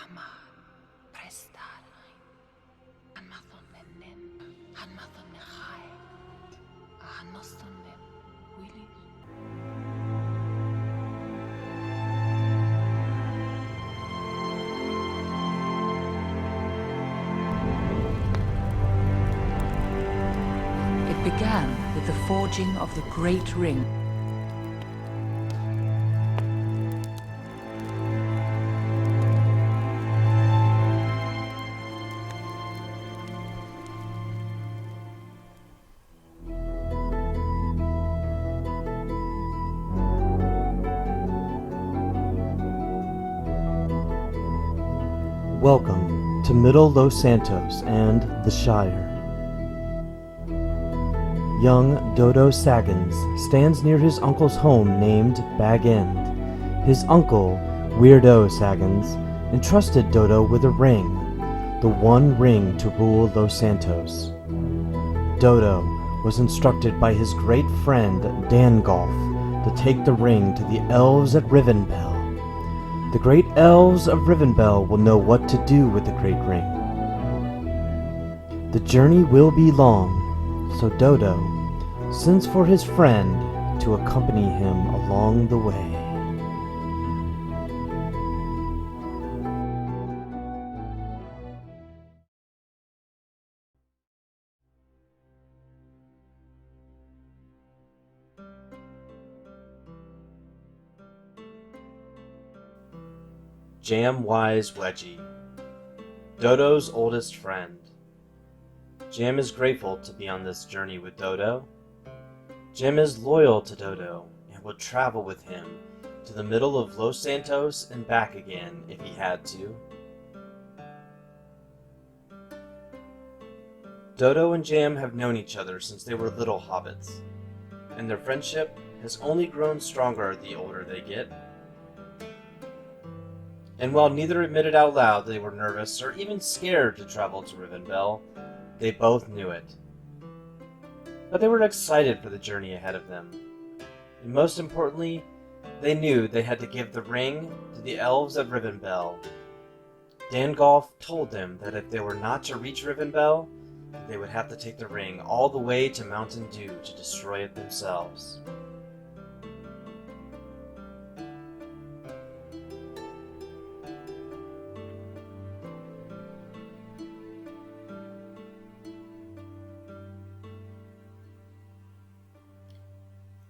Kama prestarein. Anmathon nen. Anmathon nechai. Anoston nen. Willy. It began with the forging of the Great Ring. Welcome to Middle Los Santos and the Shire. Young Dodo Saggins stands near his uncle's home named Bag End. His uncle, Weirdo Saggins, entrusted Dodo with a ring, the one ring to rule Los Santos. Dodo was instructed by his great friend Dangolf to take the ring to the elves at Rivendell. The great elves of Rivendell will know what to do with the great ring. The journey will be long, so Dodo sends for his friend to accompany him along the way. Jam-Wise Wedgie, Dodo's oldest friend. Jam is grateful to be on this journey with Dodo. Jam is loyal to Dodo and would travel with him to the middle of Los Santos and back again if he had to. Dodo and Jam have known each other since they were little hobbits, and their friendship has only grown stronger the older they get. And while neither admitted out loud they were nervous or even scared to travel to Rivendell, they both knew it. But they were excited for the journey ahead of them. And most importantly, they knew they had to give the ring to the elves of Rivendell. Dangolf told them that if they were not to reach Rivendell, they would have to take the ring all the way to Mountain Dew to destroy it themselves.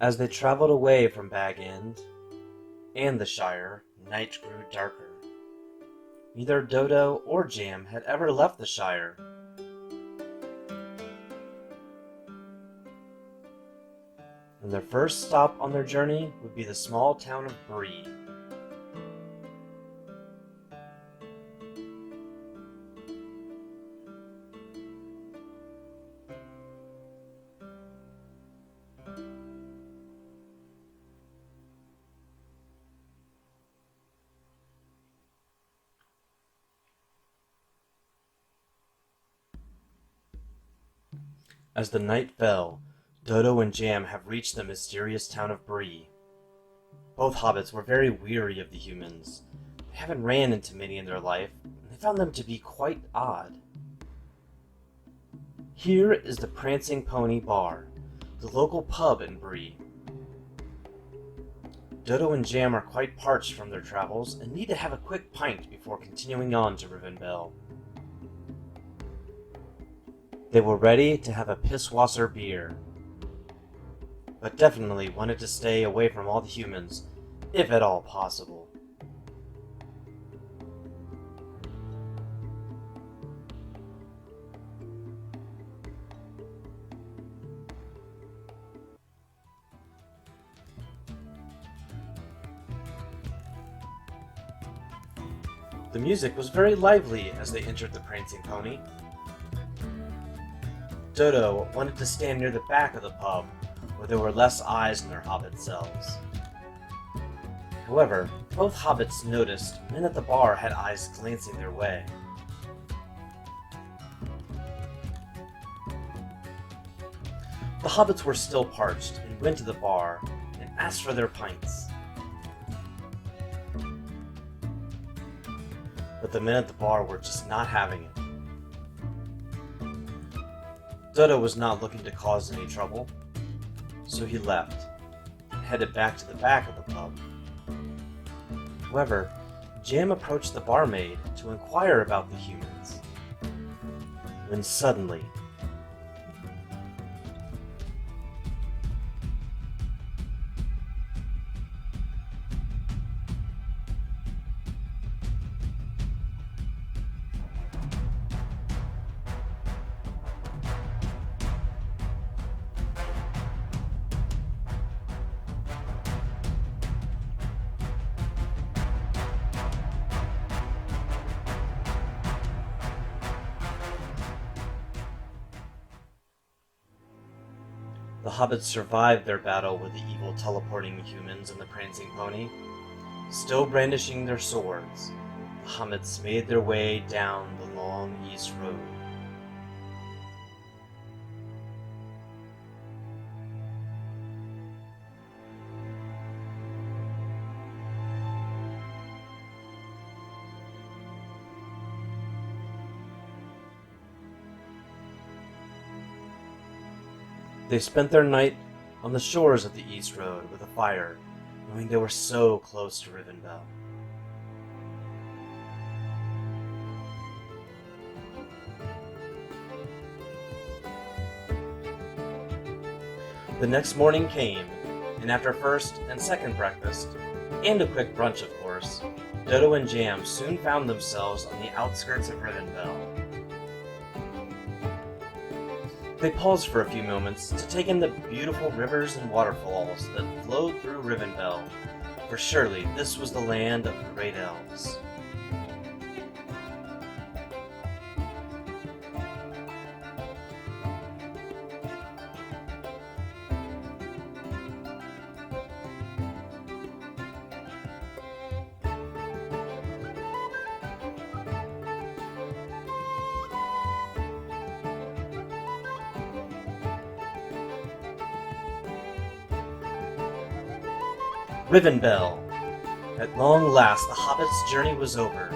As they traveled away from Bag End and the Shire, night grew darker. Neither Dodo or Jam had ever left the Shire. And their first stop on their journey would be the small town of Bree. As the night fell, Dodo and Jam have reached the mysterious town of Bree. Both hobbits were very weary of the humans. They haven't ran into many in their life, and they found them to be quite odd. Here is the Prancing Pony Bar, the local pub in Bree. Dodo and Jam are quite parched from their travels and need to have a quick pint before continuing on to Rivendell. They were ready to have a pisswasser beer, but definitely wanted to stay away from all the humans, if at all possible. The music was very lively as they entered the Prancing Pony. Dodo wanted to stand near the back of the pub, where there were less eyes in their hobbit cells. However, both hobbits noticed men at the bar had eyes glancing their way. The hobbits were still parched and went to the bar and asked for their pints. but the men at the bar were just not having it. Dodo was not looking to cause any trouble, so he left and headed back to the back of the pub. However, Jam approached the barmaid to inquire about the humans, when suddenly the hobbits survived their battle with the evil teleporting humans and the prancing pony. Still brandishing their swords, the hobbits made their way down the long east road. They spent their night on the shores of the East Road with a fire, knowing they were so close to Rivendell. The next morning came, and after first and second breakfast, and a quick brunch of course, Dodo and Jam soon found themselves on the outskirts of Rivendell. They paused for a few moments to take in the beautiful rivers and waterfalls that flowed through Rivendell, for surely this was the land of the Great Elves. Rivendell! At long last, the hobbits' journey was over.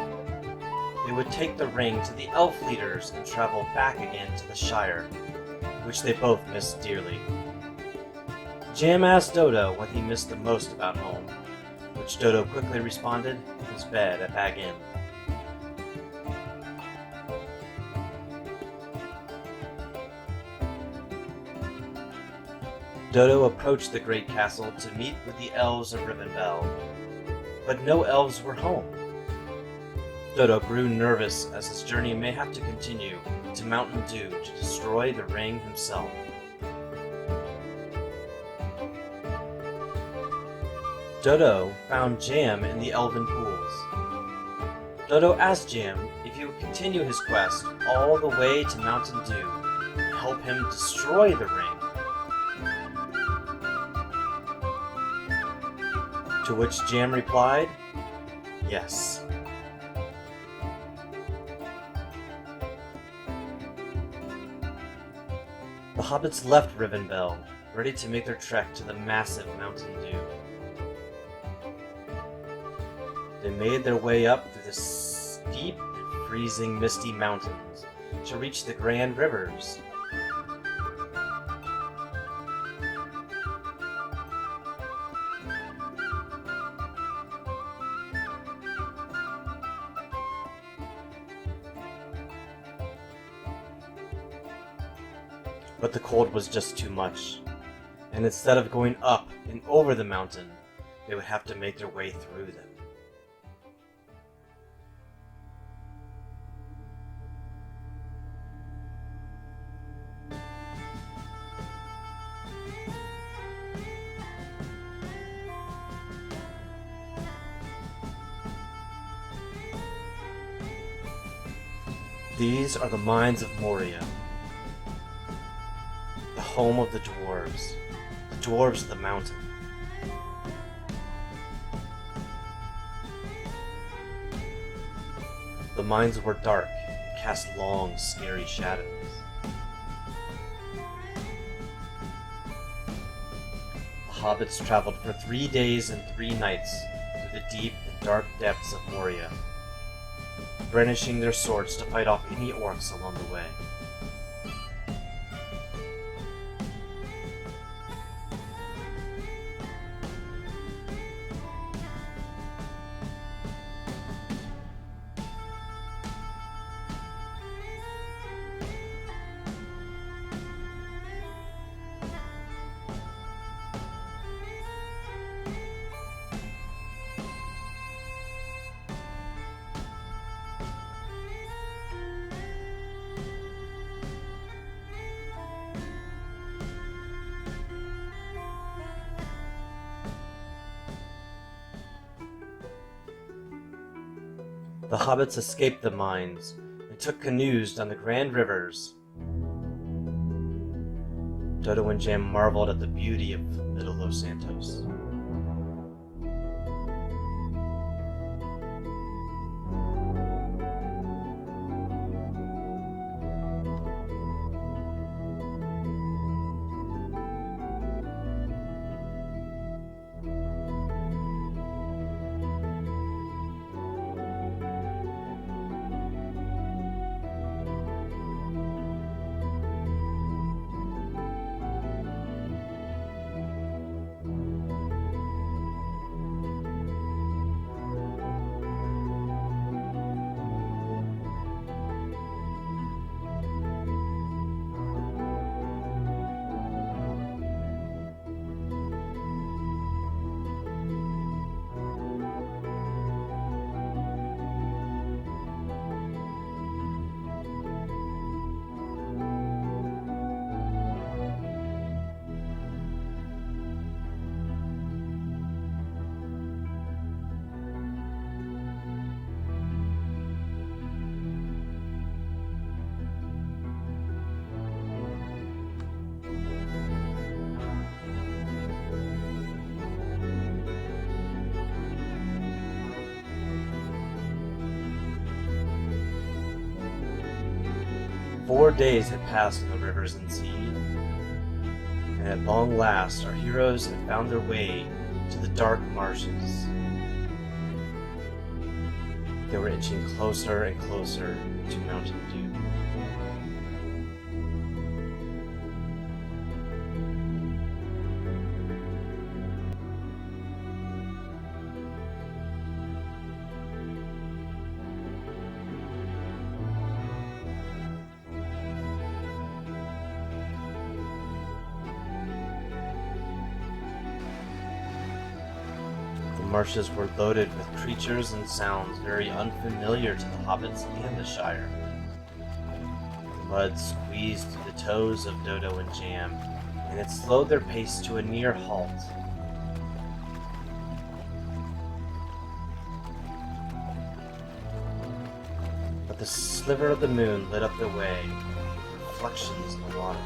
They would take the ring to the elf leaders and travel back again to the Shire, which they both missed dearly. Jam asked Dodo what he missed the most about home, which Dodo quickly responded, his bed at Bag End. Dodo approached the great castle to meet with the elves of Rivendell, but no elves were home. Dodo grew nervous as his journey may have to continue to Mountain Dew to destroy the ring himself. Dodo found Jam in the elven pools. Dodo asked Jam if he would continue his quest all the way to Mountain Dew and help him destroy the ring. To which Jam replied, yes. The hobbits left Rivendell, ready to make their trek to the massive Mountain Dew. They made their way up through the steep and freezing misty mountains to reach the Grand Rivers. But the cold was just too much, and instead of going up and over the mountain, they would have to make their way through them. These are the mines of Moria, the home of the dwarves of the mountain. The mines were dark and cast long, scary shadows. The hobbits traveled for 3 days and 3 nights through the deep and dark depths of Moria. brandishing their swords to fight off any orcs along the way. The hobbits escaped the mines and took canoes down the grand rivers. Dodo and Jam marveled at the beauty of Middle Los Santos. "4 days had passed on the rivers and sea, and at long last our heroes had found their way to the dark marshes. They were inching closer and closer to Mountain Dew. The marshes were loaded with creatures and sounds very unfamiliar to the hobbits and the Shire. The mud squeezed through the toes of Dodo and Jam, and it slowed their pace to a near halt. But the sliver of the moon lit up their way, reflections in the water.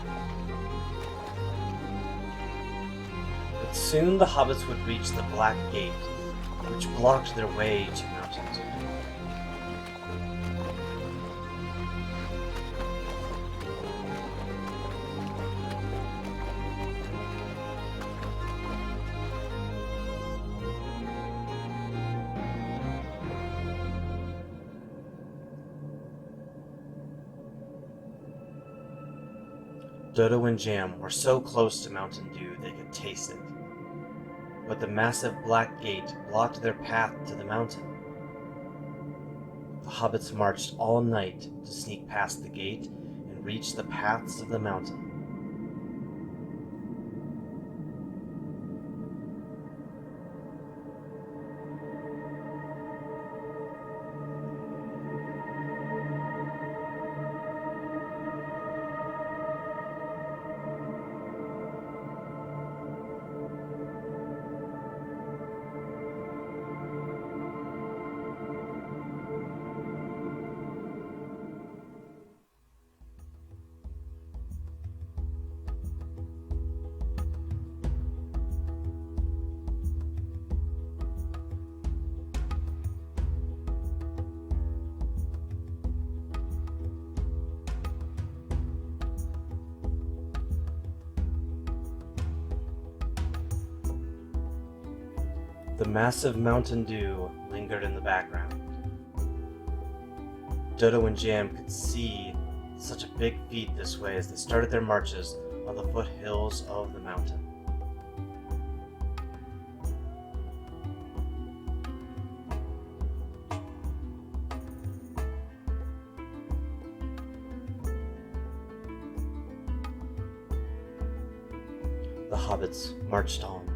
But soon the hobbits would reach the Black Gate, which blocked their way to Mountain Dew. Dodo and Jam were so close to Mountain Dew they could taste it. But the massive Black Gate blocked their path to the mountain. The hobbits marched all night to sneak past the gate and reach the paths of the mountain. The massive Mountain Dew lingered in the background. Dodo and Jam could see such a big feat this way as they started their marches on the foothills of the mountain. The hobbits marched on.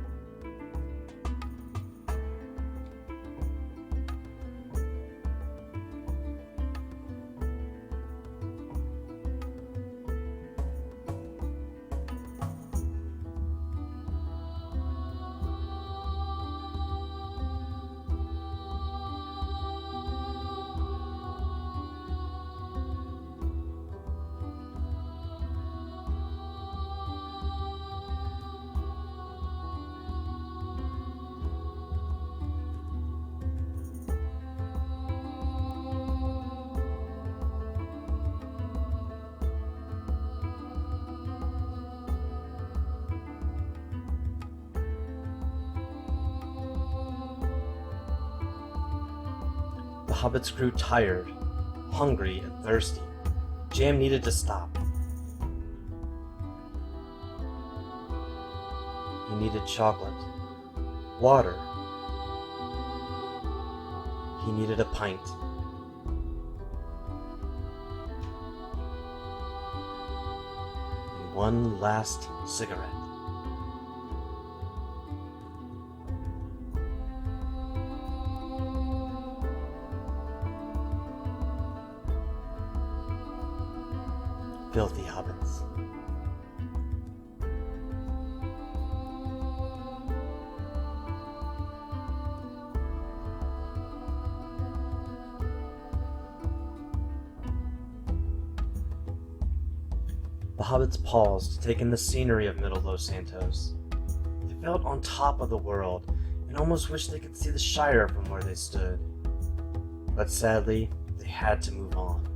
The hobbits grew tired, hungry, and thirsty. Jam needed to stop. He needed chocolate, water. He needed a pint. And one last cigarette. Filthy hobbits. The hobbits paused to take in the scenery of Middle Los Santos. They felt on top of the world and almost wished they could see the Shire from where they stood. But sadly, they had to move on.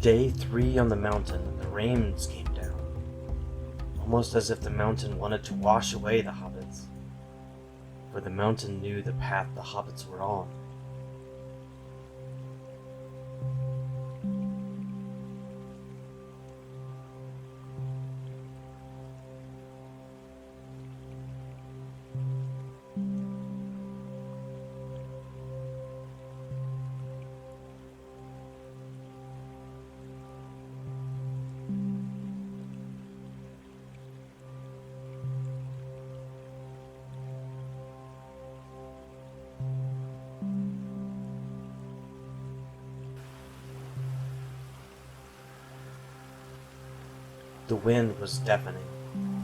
Day 3 on the mountain, the rains came down, almost as if the mountain wanted to wash away the hobbits, for the mountain knew the path the hobbits were on. The wind was deafening,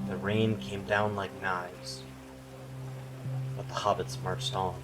the rain came down like knives, but the hobbits marched on.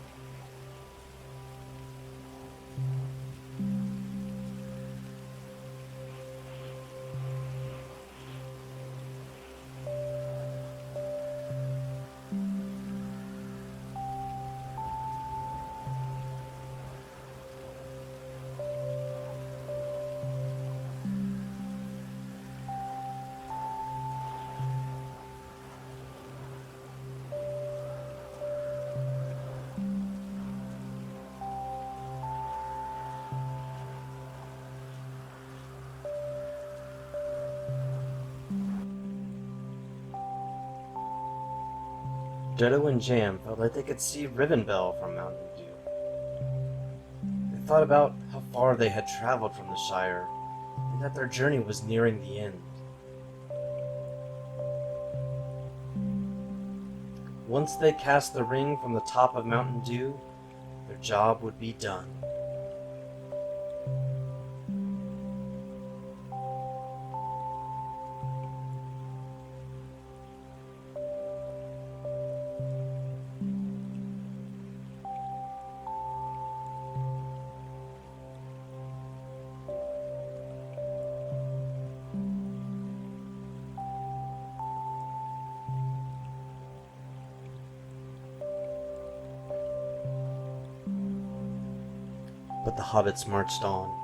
Dodo and Jam felt like they could see Rivendell from Mountain Dew. They thought about how far they had traveled from the Shire, and that their journey was nearing the end. Once they cast the ring from the top of Mountain Dew, their job would be done. But the hobbits marched on.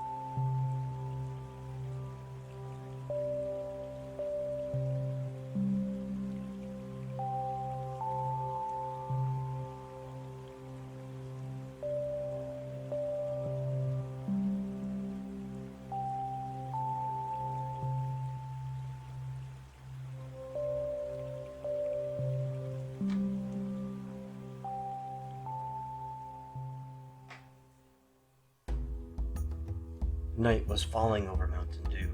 Night was falling over Mountain Dew,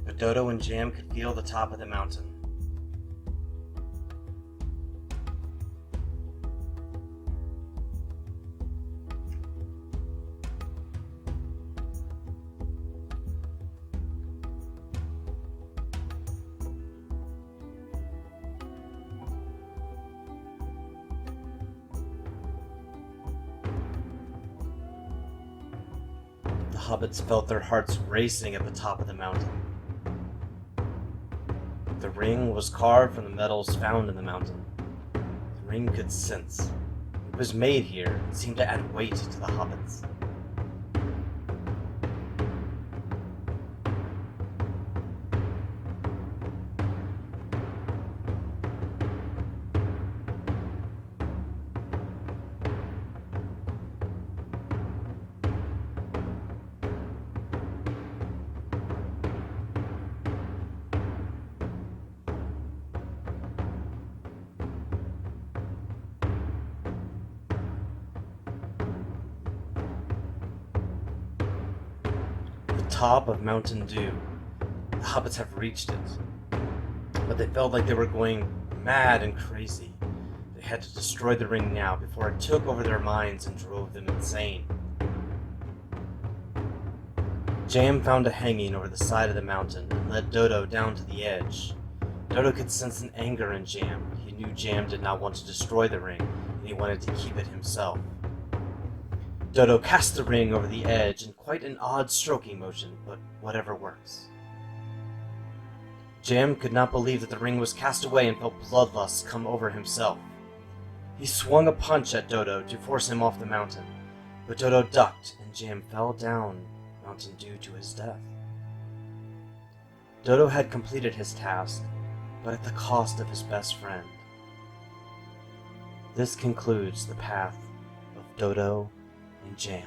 but Dodo and Jam could feel the top of the mountain. The hobbits felt their hearts racing at the top of the mountain. The ring was carved from the metals found in the mountain. The ring could sense. It was made here and seemed to add weight to the hobbits. Top of Mountain Dew. The hobbits have reached it, but they felt like they were going mad and crazy. They had to destroy the ring now before it took over their minds and drove them insane. Jam found a hanging over the side of the mountain and led Dodo down to the edge. Dodo could sense an anger in Jam. He knew Jam did not want to destroy the ring, and he wanted to keep it himself. Dodo cast the ring over the edge in quite an odd stroking motion, but whatever works. Jam could not believe that the ring was cast away and felt bloodlust come over himself. He swung a punch at Dodo to force him off the mountain, but Dodo ducked and Jam fell down Mountain Dew to his death. Dodo had completed his task, but at the cost of his best friend. This concludes the path of Dodo and Jam.